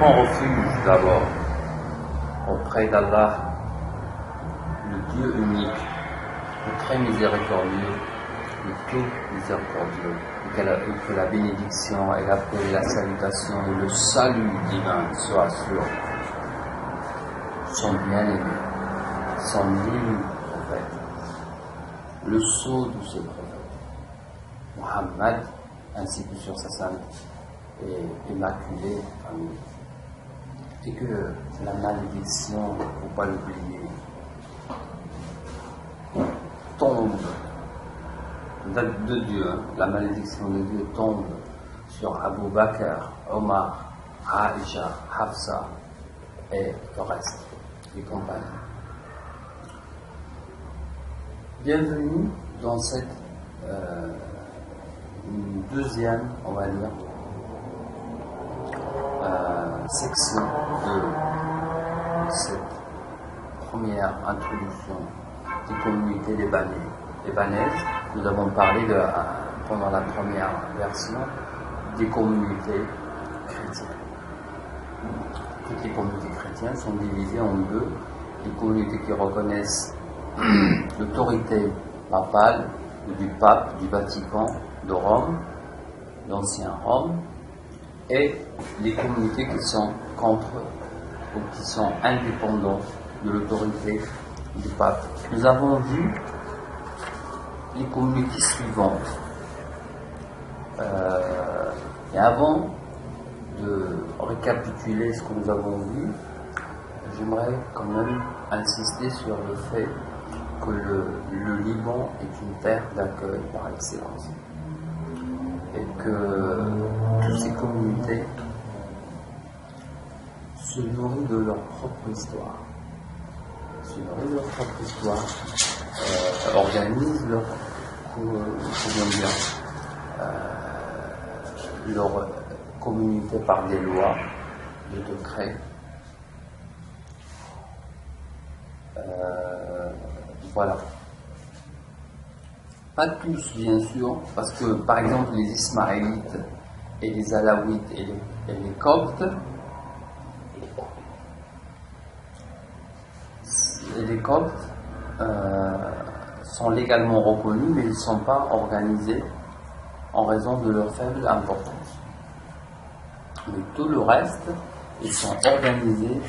prend refuge d'abord auprès d'Allah, le Dieu unique, le très miséricordieux, le tout miséricordieux, et que la bénédiction et la paix et la salutation et le salut divin soient sur son bien-aimé, son élu prophète, le sceau de ses prophètes, Muhammad, ainsi que sur sa sainte et immaculée famille. Et que la malédiction, il ne faut pas l'oublier, tombe de Dieu, la malédiction de Dieu tombe sur Abu Bakr, Omar, Aïcha, Hafsa et le reste, les compagnons. Bienvenue dans cette deuxième, on va dire, section de cette première introduction des communautés libanaises. Nous avons parlé pendant la première version des communautés chrétiennes. Toutes les communautés chrétiennes sont divisées en deux: les communautés qui reconnaissent l'autorité papale du pape, du Vatican, de Rome, l'ancien Rome, et les communautés qui sont contre ou qui sont indépendantes de l'autorité du pape. Nous avons vu les communautés suivantes. Et avant de récapituler ce que nous avons vu, j'aimerais quand même insister sur le fait que le Liban est une terre d'accueil par excellence. Et que toutes ces communautés se nourrissent de leur propre histoire. Organisent leur communauté par des lois, des décrets. Voilà. Pas tous, bien sûr, parce que, par exemple, les Ismaélites et les Alaouites et les Coptes, sont légalement reconnus, mais ils ne sont pas organisés en raison de leur faible importance. Mais tout le reste, ils sont organisés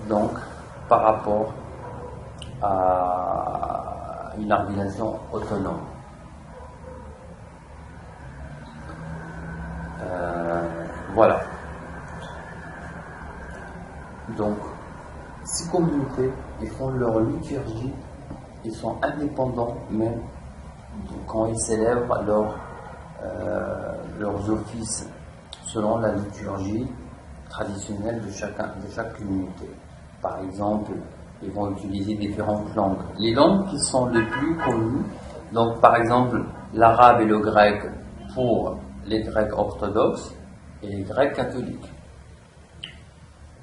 donc par rapport à une organisation autonome. Voilà. Donc, ces communautés, ils font leur liturgie, ils sont indépendants même quand ils célèbrent leurs offices selon la liturgie traditionnelle de chaque communauté. Par exemple, ils vont utiliser différentes langues. Les langues qui sont les plus connues, donc par exemple l'arabe et le grec pour les Grecs orthodoxes et les Grecs catholiques.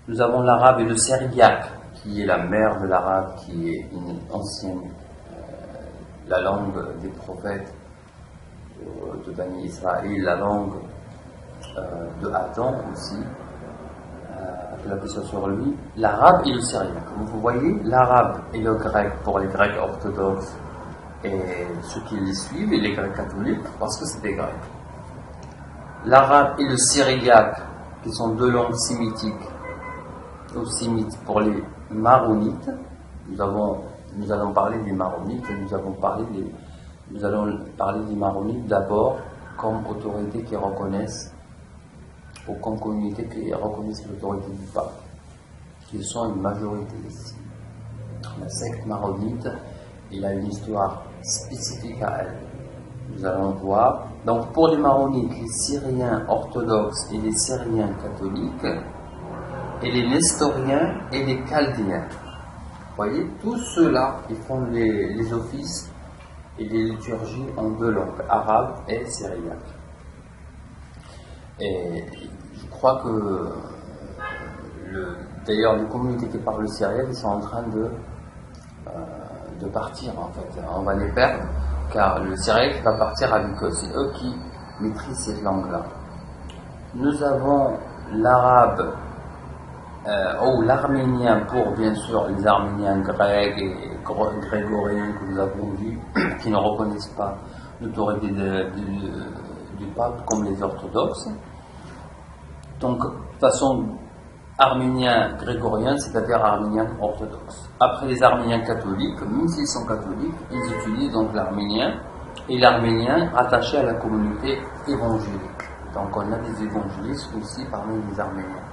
Nous avons l'arabe et le syriaque, qui est la mère de l'arabe, qui est une ancienne, la langue des prophètes de Bani Israël, la langue de Adam aussi, que la paix soit sur lui, l'arabe et le syriaque. Vous voyez, l'arabe et le grec pour les Grecs orthodoxes et ceux qui les suivent, et les Grecs catholiques, parce que c'est des Grecs. L'arabe et le syriaque, qui sont deux langues sémitiques, ou sémites pour les maronites. Nous allons parler des maronites, et nous allons parler des maronites d'abord comme autorités qui reconnaissent, ou comme communautés qui reconnaissent l'autorité du pape, qui sont une majorité ici. La secte maronite, il a une histoire spécifique à elle. Nous allons voir. Donc pour les maronites, les Syriens orthodoxes et les Syriens catholiques, et les Nestoriens et les Chaldéens. Vous voyez, tous ceux-là, ils font les offices et les liturgies en deux langues, arabe et syriaque. Et je crois que, d'ailleurs, les communautés qui parlent le syriaque, ils sont en train de partir, en fait. On va les perdre, car le syriaque va partir avec eux. C'est eux qui maîtrisent cette langue-là. Nous avons l'arabe ou l'arménien pour bien sûr les arméniens grecs et grégoriens que nous avons vus qui ne reconnaissent pas l'autorité du pape comme les orthodoxes. Donc de toute façon arménien grégorien, c'est-à-dire arménien orthodoxe. Après les arméniens catholiques, même s'ils sont catholiques, ils utilisent donc l'arménien et l'arménien attaché à la communauté évangélique. Donc on a des évangélistes aussi parmi les arméniens.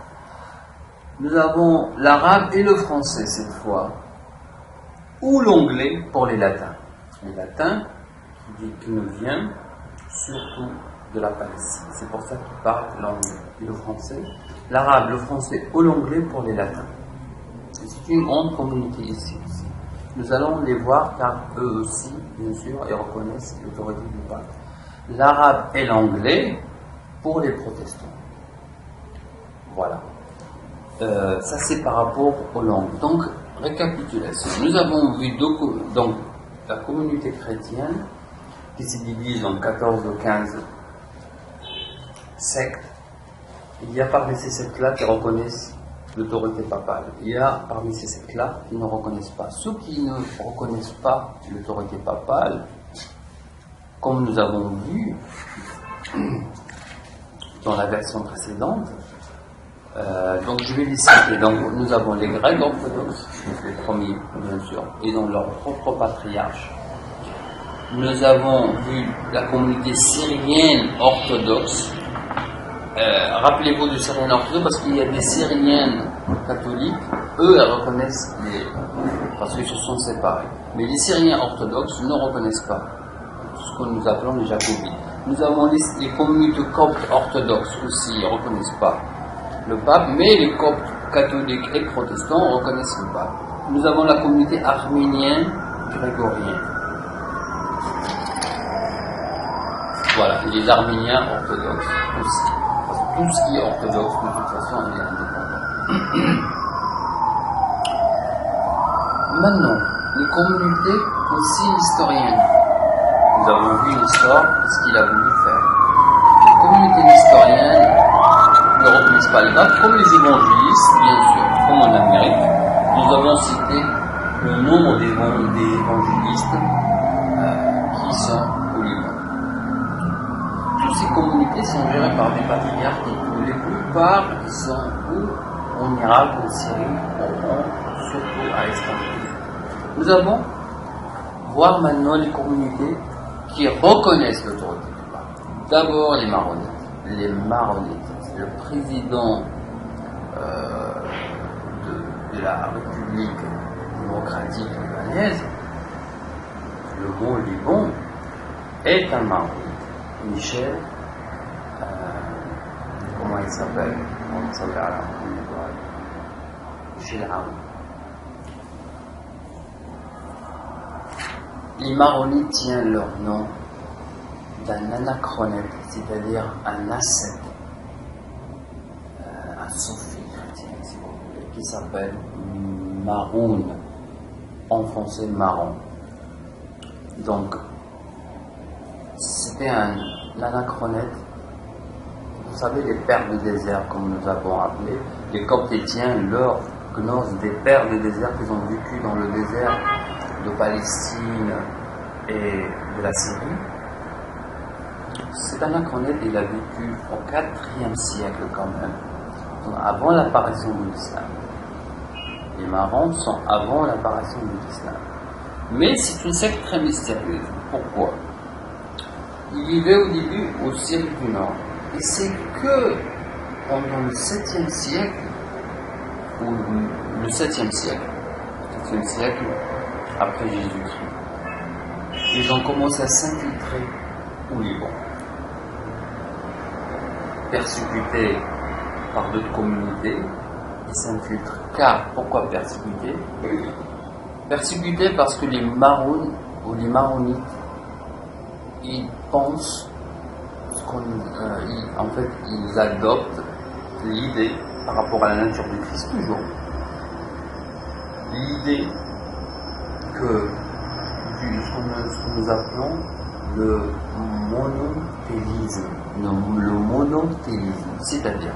Nous avons l'arabe et le français cette fois, ou l'anglais pour les latins. Les latins qui nous viennent surtout de la Palestine. C'est pour ça qu'ils parlent l'anglais et le français. L'arabe, le français ou l'anglais pour les latins. C'est une grande communauté ici aussi. Nous allons les voir car eux aussi, bien sûr, ils reconnaissent l'autorité du pape. L'arabe et l'anglais pour les protestants. Voilà. Ça c'est par rapport aux langues. Donc, récapitulation. Nous avons vu donc la communauté chrétienne qui se divise en 14 ou 15 sectes. Il y a parmi ces sectes-là qui reconnaissent l'autorité papale. Il y a parmi ces sectes-là qui ne reconnaissent pas. Ceux qui ne reconnaissent pas l'autorité papale, comme nous avons vu dans la version précédente, donc je vais les citer. Donc nous avons les Grecs orthodoxes, les premiers bien sûr, et dans leur propre patriarche. Nous avons vu la communauté syrienne orthodoxe. Rappelez-vous du Syrien orthodoxe parce qu'il y a des Syriennes catholiques, eux elles reconnaissent parce qu'ils se sont séparés. Mais les Syriens orthodoxes ne reconnaissent pas ce que nous appelons les Jacobites. Nous avons les communautés coptes orthodoxes aussi, ils ne reconnaissent pas le pape, mais les coptes catholiques et protestants reconnaissent le pape. Nous avons la communauté arménienne grégorienne. Voilà, et les arméniens orthodoxes aussi. Parce que tout ce qui est orthodoxe, de toute façon, il est indépendant. Maintenant, les communautés aussi historiennes. Nous avons vu l'histoire de ce qu'il a voulu faire. Les communautés historiennes ne reconnaissent pas le pape, comme les évangélistes, bien sûr, comme en Amérique. Nous avons cité le nombre d'évangélistes qui sont au Liban. Toutes ces communautés sont gérées par des patriarches, la plupart qui sont où en Irak, en Syrie, surtout à Istanbul. Nous allons voir maintenant les communautés qui reconnaissent l'autorité du pape. D'abord les maronites. Les maronites, le président de la République démocratique libanaise, le bon Liban, est un maronite. Michel, comment il s'appelle? Michel Aoun. Les maronites tiennent leur nom d'un anachronète, c'est-à-dire un ascète, un soufi chrétien, si vous voulez, qui s'appelle Maroun, en français marron. Donc, c'était un anachronète. Vous savez, les pères du désert, comme nous avons appelé, les coptétiens, leur gnose des pères du désert qu'ils ont vécu dans le désert de Palestine et de la Syrie. Cet anachronète, il a vécu au IVe siècle quand même, donc avant l'apparition de l'islam. Les marrons sont avant l'apparition de l'islam. Mais c'est une secte très mystérieuse. Pourquoi? Il vivait au début au Syrie du Nord. Et c'est que pendant le 7e siècle, ou le 7e siècle après Jésus-Christ, ils ont commencé à s'infiltrer au Liban. Persécutés par d'autres communautés, ils s'infiltrent. Car, pourquoi persécutés? Persécutés parce que les maronites, ou les maronites, ils pensent, en fait, ils adoptent l'idée, par rapport à la nature du Christ toujours, l'idée que ce que nous appelons le monothéisme, c'est-à-dire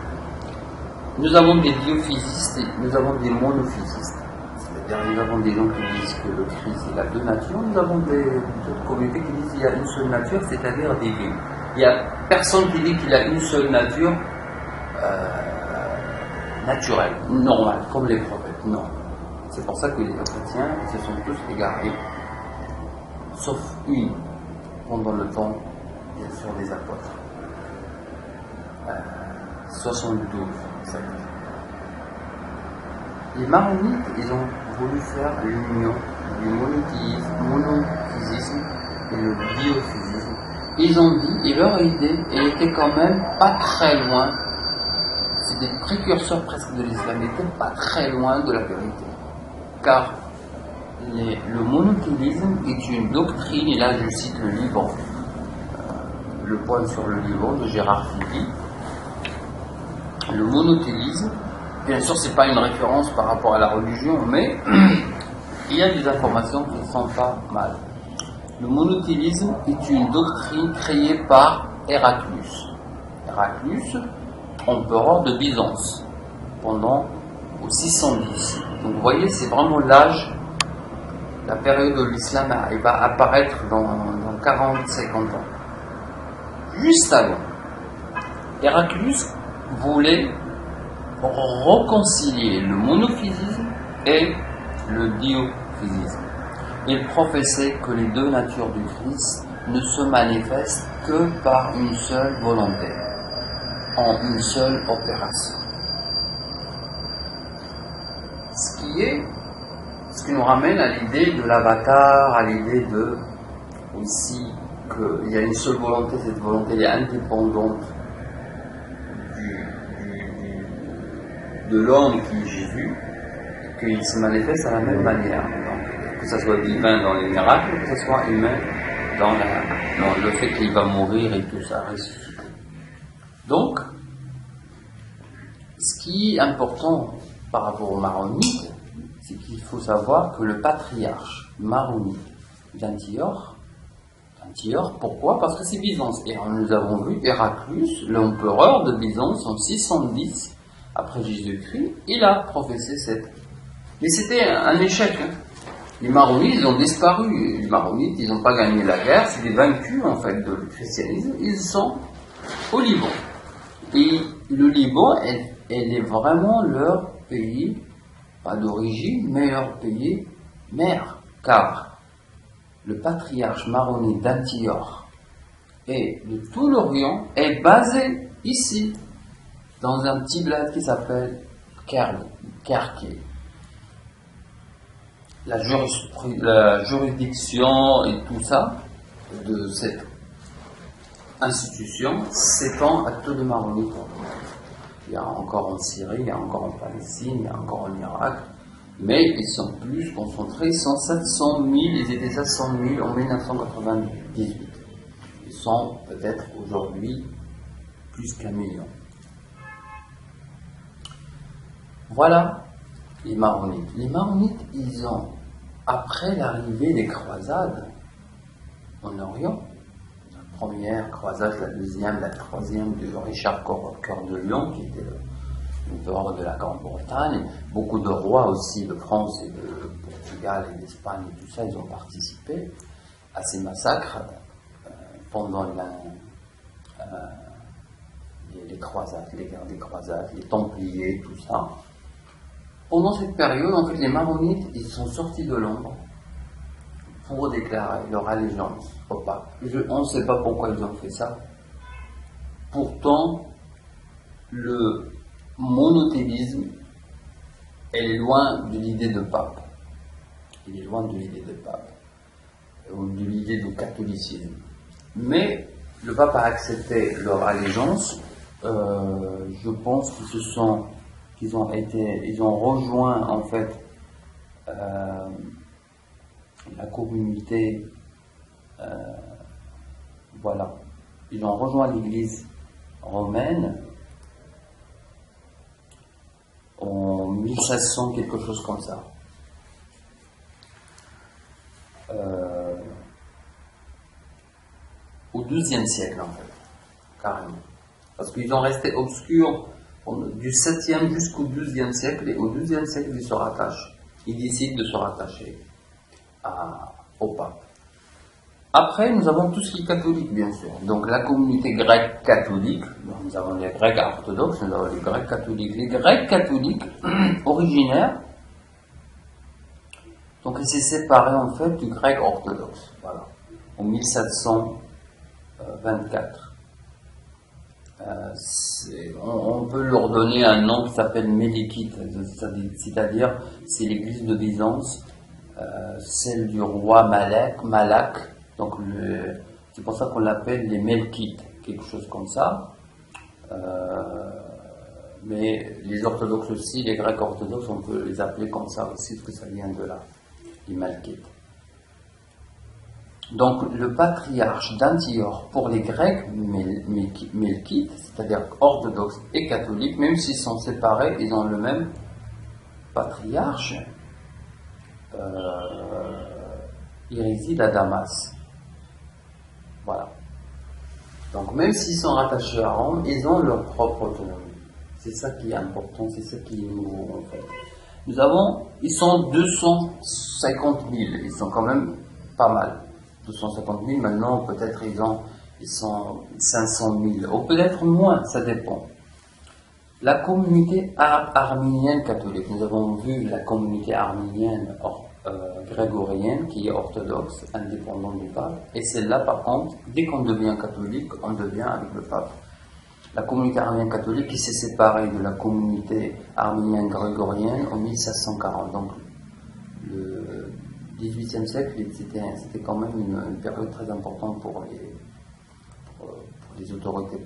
Nous avons des biophysistes et nous avons des monophysistes. C'est-à-dire nous avons des gens qui disent que le Christ il a deux natures, nous avons d'autres communautés qui disent qu'il y a une seule nature, c'est-à-dire divine. Il n'y a personne qui dit qu'il a une seule nature naturelle, normale, comme les prophètes. Non. C'est pour ça que les chrétiens se sont tous égarés, sauf une, pendant le temps, bien sûr, des apôtres. 72, exact. Les maronites, ils ont voulu faire l'union du monophysisme et le biophysisme. Ils ont dit, et leur idée, elle était quand même pas très loin, c'est des précurseurs presque de l'islam, ils n'étaient pas très loin de la vérité. Car le monothéisme est une doctrine, et là je cite le livre, le point sur le livre de Gérard Philly. Le monothéisme, bien sûr c'est pas une référence par rapport à la religion, mais il y a des informations qui ne sont pas mal. Le monothéisme est une doctrine créée par Héraclius. Héraclius, empereur de Byzance, pendant au 610. Donc vous voyez, c'est vraiment l'âge, la période où l'islam va apparaître dans 40-50 ans. Juste avant, Héraclius voulait réconcilier le monophysisme et le biophysisme. Il professait que les deux natures du Christ ne se manifestent que par une seule volonté, en une seule opération. Ce qui nous ramène à l'idée de l'avatar, à l'idée de aussi qu'il y a une seule volonté, cette volonté est indépendante de l'homme qui est Jésus, et qu'il se manifeste à la même manière. Donc, que ce soit divin dans les miracles, que ce soit humain dans le fait qu'il va mourir et tout ça, ressusciter. Donc, ce qui est important par rapport aux maronites, c'est qu'il faut savoir que le patriarche maronite d'Antioche, pourquoi? Parce que c'est Byzance. Et nous avons vu Héraclius, l'empereur de Byzance, en 610 après Jésus-Christ, il a professé cette. Mais c'était un échec. Hein. Les maronites, ils ont disparu. Les maronites, ils n'ont pas gagné la guerre. C'est des vaincus, en fait, de le christianisme. Ils sont au Liban. Et le Liban, elle est vraiment leur pays, pas d'origine, mais leur pays mère. Car le patriarche maronite d'Antioche et de tout l'Orient est basé ici, dans un petit bled qui s'appelle Kerké. La juridiction et tout ça de cette institution s'étend à tout le Maronite. Il y a encore en Syrie, il y a encore en Palestine, il y a encore en Irak, mais ils sont plus concentrés, ils sont 700 000, ils étaient 700 000 en 1998. Ils sont peut-être aujourd'hui plus qu'1 million. Voilà les Maronites. Les Maronites, ils ont, après l'arrivée des croisades en Orient, la première croisade, la deuxième, la troisième de Richard Cœur de Lion, qui était l'empereur de la Grande-Bretagne, beaucoup de rois aussi de France et de Portugal et d'Espagne et tout ça, ils ont participé à ces massacres pendant les croisades, les guerres des croisades, les Templiers, tout ça. Pendant cette période, en fait, les Maronites, ils sont sortis de l'ombre pour déclarer leur allégeance au pape. On ne sait pas pourquoi ils ont fait ça. Pourtant, le monothéisme est loin de l'idée de pape. Il est loin de l'idée de pape, ou de l'idée de catholicisme. Mais le pape a accepté leur allégeance. Je pense qu'ils ont rejoint en fait la communauté, voilà, ils ont rejoint l'église romaine en 1600, quelque chose comme ça. Au XIIe siècle en fait, carrément. Parce qu'ils ont resté obscurs du 7e jusqu'au 12e siècle, et au 12e siècle, ils décident de se rattacher au pape. Après, nous avons tout ce qui est catholique, bien sûr. Donc, la communauté grecque catholique, nous avons les Grecs orthodoxes, nous avons les Grecs catholiques. Les Grecs catholiques originaires, donc ils s'est séparé en fait du grec orthodoxe, voilà, en 1724. On peut leur donner un nom qui s'appelle Mélékite, c'est-à-dire c'est l'église de Byzance, celle du roi Malak, donc c'est pour ça qu'on l'appelle les Melkites, quelque chose comme ça. Mais les orthodoxes aussi, les grecs orthodoxes, on peut les appeler comme ça aussi, parce que ça vient de là, les Melkites. Donc le patriarche d'Antioche pour les Grecs melkites, c'est-à-dire orthodoxes et catholiques, même s'ils sont séparés, ils ont le même patriarche. Il réside à Damas. Voilà. Donc même s'ils sont rattachés à Rome, ils ont leur propre autonomie. C'est ça qui est important, c'est ça qui est nouveau en fait. Ils sont 250 000, ils sont quand même pas mal. 250 000, maintenant peut-être ils sont 500 000, ou peut-être moins, ça dépend. La communauté arménienne catholique, nous avons vu la communauté arménienne grégorienne qui est orthodoxe, indépendante du pape, et celle-là par contre, dès qu'on devient catholique, on devient avec le pape. La communauté arménienne catholique qui s'est séparée de la communauté arménienne grégorienne en 1740, donc le 18e siècle, c'était quand même une période très importante pour les autorités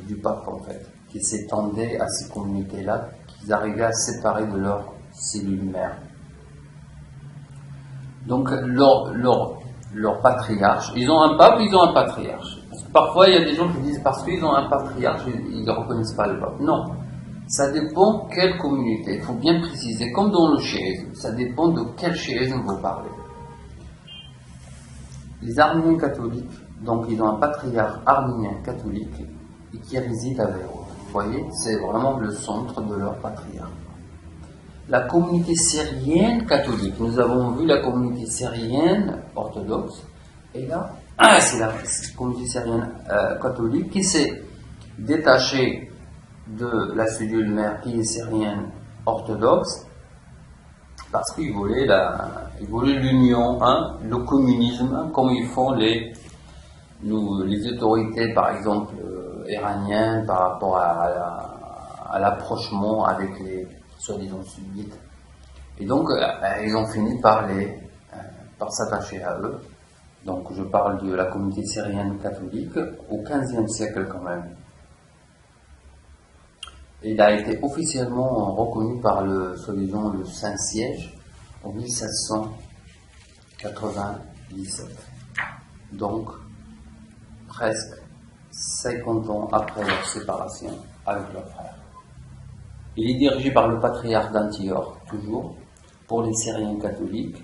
du pape en fait, qui s'étendaient à ces communautés-là, qu'ils arrivaient à se séparer de leur cellule mère. Donc leur patriarche, ils ont un pape, ils ont un patriarche. Parce que parfois il y a des gens qui disent parce qu'ils ont un patriarche, ils ne reconnaissent pas le pape. Non. Ça dépend quelle communauté, il faut bien préciser, comme dans le chiisme, ça dépend de quel chiisme vous parlez. Les Arméniens catholiques, donc ils ont un patriarche arménien catholique et qui réside à Beyrouth. Vous voyez, c'est vraiment le centre de leur patriarche. La communauté syrienne catholique, nous avons vu la communauté syrienne orthodoxe, et là, c'est la communauté syrienne catholique qui s'est détachée de la cellule mère qui est syrienne orthodoxe parce qu'ils voulaient l'union, le communisme, comme ils font les autorités par exemple iraniennes par rapport à l'approchement avec les soi-disant sunnites. Et donc ils ont fini par s'attacher à eux. Donc je parle de la communauté syrienne catholique au XVe siècle quand même. Il a été officiellement reconnu par le Saint-Siège en 1797. Donc, presque 50 ans après leur séparation avec leur frère. Il est dirigé par le patriarche d'Antioche, toujours, pour les Syriens catholiques.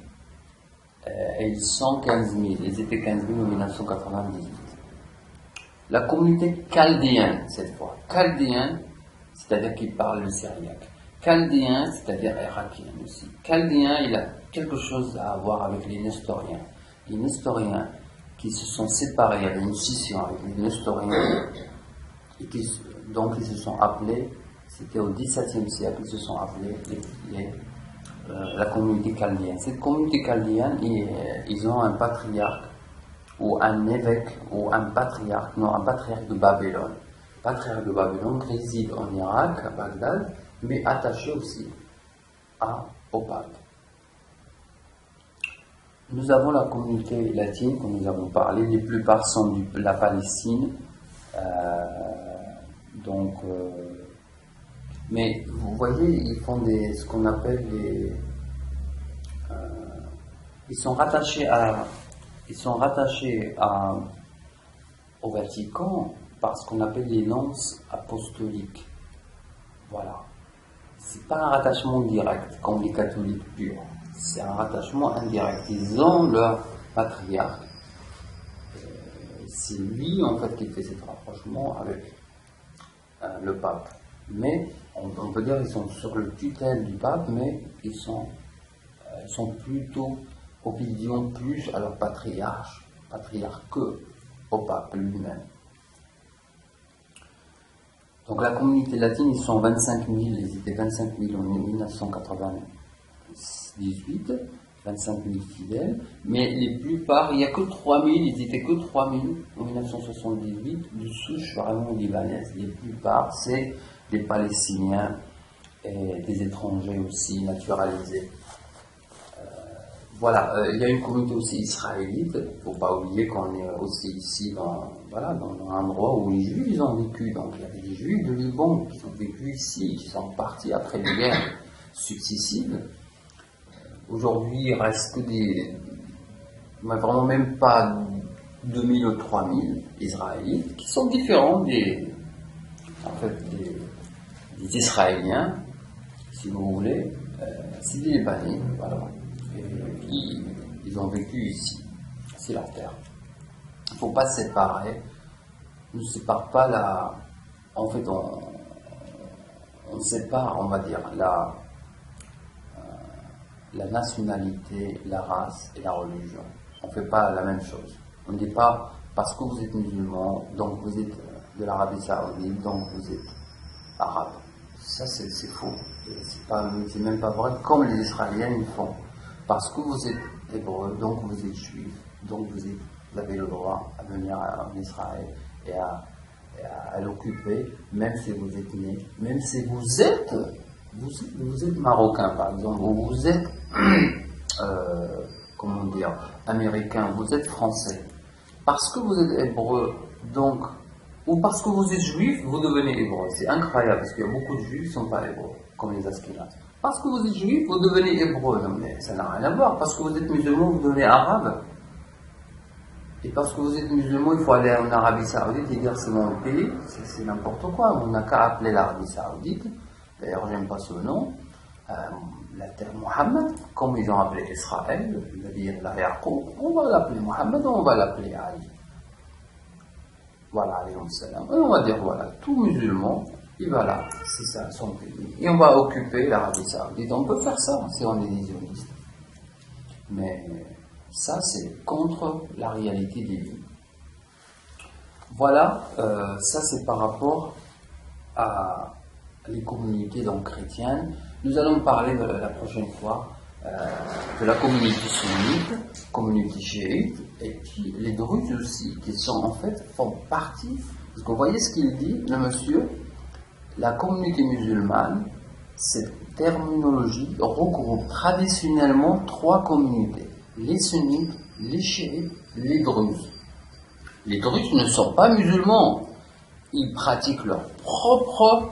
Et ils sont 15 000, ils étaient 15 000 en 1998. La communauté chaldéenne, cette fois. Chaldéenne, c'est-à-dire qu'il parle le syriaque. Chaldéen, c'est-à-dire irakien aussi. Chaldéen, il a quelque chose à voir avec les Nestoriens. Les Nestoriens qui se sont séparés, il y avait une scission avec les Nestoriens, et donc ils se sont appelés, c'était au XVIIe siècle, ils se sont appelés la communauté chaldéenne. Cette communauté chaldéenne, ils ont un patriarche, ou un évêque, ou un patriarche de Babylone. Le patriarche de Babylone réside en Irak, à Bagdad, mais attaché aussi au pape. Nous avons la communauté latine, comme nous avons parlé, les plupart sont de la Palestine, mais vous voyez, ils font ce qu'on appelle ils sont rattachés au Vatican par ce qu'on appelle les nonces apostoliques. Voilà. C'est pas un rattachement direct comme les catholiques purs. C'est un rattachement indirect. Ils ont leur patriarche. C'est lui en fait qui fait cet rapprochement avec le pape. Mais on peut dire qu'ils sont sur le tutelle du pape, mais ils sont plutôt obédients plus à leur patriarche que au pape lui-même. Donc la communauté latine, ils sont 25 000, ils étaient 25 000 en 1998, 25 000 fidèles, mais les plupart, il n'y a que 3 000, ils étaient que 3 000 en 1978, de souche vraiment libanaise. Les plupart, c'est des Palestiniens et des étrangers aussi naturalisés. Voilà, il y a une communauté aussi israélite. Il ne faut pas oublier qu'on est aussi ici dans un endroit où les Juifs ils ont vécu. Donc il y avait des Juifs de Liban qui ont vécu ici, qui sont partis après les guerres successives. Aujourd'hui, il reste que mais vraiment même pas 2000 ou 3000 Israélites qui sont différents des Israéliens, si vous voulez. C'est des Libanais, voilà. Ils ont vécu ici, c'est leur terre. Il ne faut pas se séparer. On ne sépare pas en fait, on sépare, on va dire, la nationalité, la race et la religion. On ne fait pas la même chose. On ne dit pas parce que vous êtes musulman, donc vous êtes de l'Arabie Saoudite, donc vous êtes arabe. Ça, c'est faux. C'est même pas vrai, comme les Israéliens le font. Parce que vous êtes hébreu, donc vous êtes juif, donc vous avez le droit à venir en Israël et à l'occuper, même si vous êtes né, même si vous êtes marocain par exemple, ou vous êtes, comment dire, américain, vous êtes français. Parce que vous êtes hébreu, donc, ou parce que vous êtes juif, vous devenez hébreu. C'est incroyable, parce qu'il y a beaucoup de juifs qui ne sont pas hébreux, comme les Ashkénazes. Parce que vous êtes juif, vous devenez hébreu. Non, mais ça n'a rien à voir. Parce que vous êtes musulman, vous devenez arabe. Et parce que vous êtes musulman, il faut aller en Arabie Saoudite et dire c'est mon pays. C'est n'importe quoi. On n'a qu'à appeler l'Arabie Saoudite. D'ailleurs, j'aime pas ce nom. La terre Mohammed, comme ils ont appelé Israël, c'est-à-dire la Yaqub. On va l'appeler Mohammed, on va l'appeler Ali. Voilà, alayhi salam. Et on va dire voilà, tout musulman. Et voilà, c'est ça son pays. Et on va occuper l'Arabie Saoudite. On peut faire ça si on est des sionistes. Mais ça, c'est contre la réalité divine. Voilà, ça c'est par rapport à les communautés donc chrétiennes. Nous allons parler la prochaine fois de la communauté sunnite, communauté chiite, et puis les druzes aussi, qui font partie. Parce que vous voyez ce qu'il dit, le monsieur. La communauté musulmane, cette terminologie regroupe traditionnellement 3 communautés. Les sunnites, les chiites, les druzes. Les druzes ne sont pas musulmans. Ils pratiquent leur propre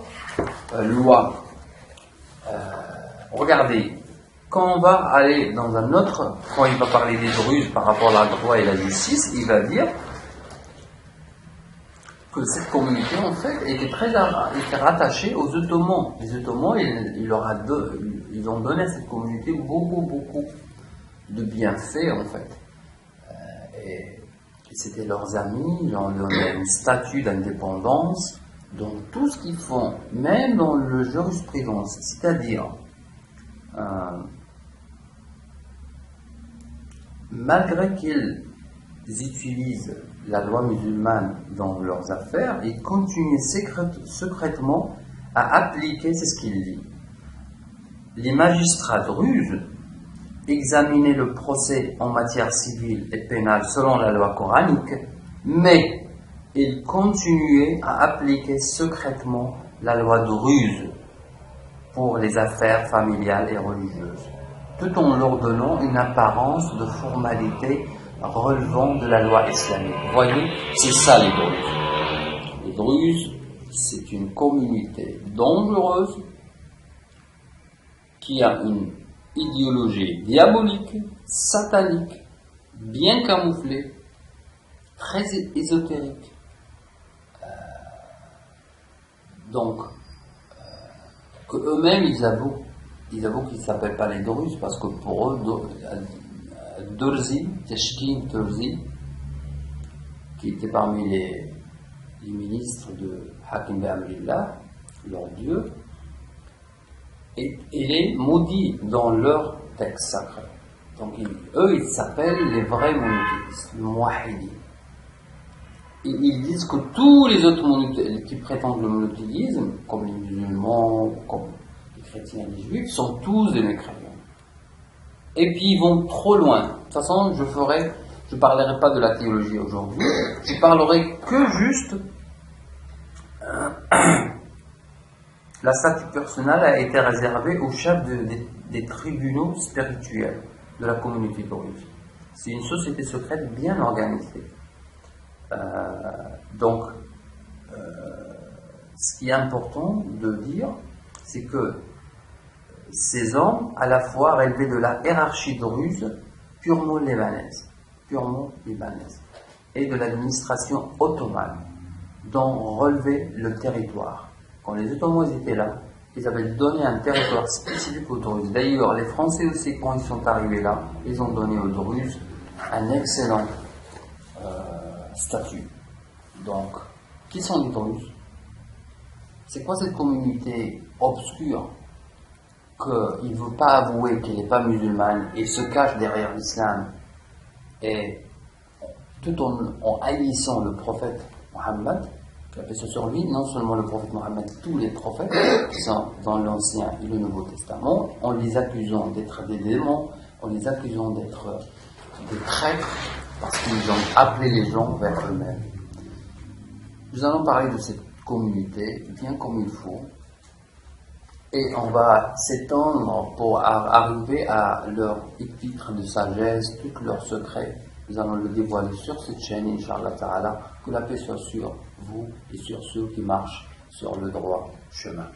loi. Regardez, quand on va aller dans quand il va parler des druzes par rapport à la droit et la justice, il va dire que cette communauté, en fait, était rattachée aux Ottomans. Les Ottomans, ils ont donné à cette communauté beaucoup de bienfaits, en fait. Et c'était leurs amis, ils ont donné un statut d'indépendance. Donc, tout ce qu'ils font, même dans le jurisprudence, c'est-à-dire, malgré qu'ils utilisent la loi musulmane dans leurs affaires, ils continuent secrètement à appliquer, c'est ce qu'il dit. Les magistrats druzes examinaient le procès en matière civile et pénale selon la loi coranique, mais ils continuaient à appliquer secrètement la loi druze pour les affaires familiales et religieuses, tout en leur donnant une apparence de formalité relevant de la loi islamique. Vous voyez, c'est ça les druzes. Les druzes, c'est une communauté dangereuse qui a une idéologie diabolique, satanique, bien camouflée, très ésotérique. Donc, que eux-mêmes ils avouent qu'ils ne s'appellent pas les druzes parce que pour eux, Durzi, Teshkin Durzi, qui était parmi les ministres de Hakim Be'amrillah, leur Dieu, et il est maudit dans leur texte sacré. Donc eux, ils s'appellent les vrais monothéistes, les muwahhidin. Et ils disent que tous les autres monothéistes qui prétendent le monothéisme, comme les musulmans, comme les chrétiens et les juifs, sont tous des mécréants. Et puis ils vont trop loin. De toute façon, je parlerai pas de la théologie aujourd'hui, je parlerai que juste la statue personnelle a été réservée au chef des tribunaux spirituels de la communauté d'origine. C'est une société secrète bien organisée. Donc, ce qui est important de dire, c'est que ces hommes, à la fois relevés de la hiérarchie druze purement libanaise, et de l'administration ottomane, dont relevait le territoire. Quand les Ottomans étaient là, ils avaient donné un territoire spécifique aux Druzes. D'ailleurs, les Français aussi, quand ils sont arrivés là, ils ont donné aux Druzes un excellent statut. Donc, qui sont les Druzes? C'est quoi cette communauté obscure qu'il ne veut pas avouer qu'elle n'est pas musulmane et se cache derrière l'islam, et tout en haïssant le prophète Mohammed, qui a fait ça sur lui, non seulement le prophète Mohammed, tous les prophètes qui sont dans l'Ancien et le Nouveau Testament, en les accusant d'être des démons, en les accusant d'être des traîtres, parce qu'ils ont appelé les gens vers eux-mêmes. Nous allons parler de cette communauté bien comme il faut, et on va s'étendre pour arriver à leur épître de sagesse, tous leurs secrets. Nous allons le dévoiler sur cette chaîne, Inch'Allah Ta'ala. Que la paix soit sur vous et sur ceux qui marchent sur le droit chemin.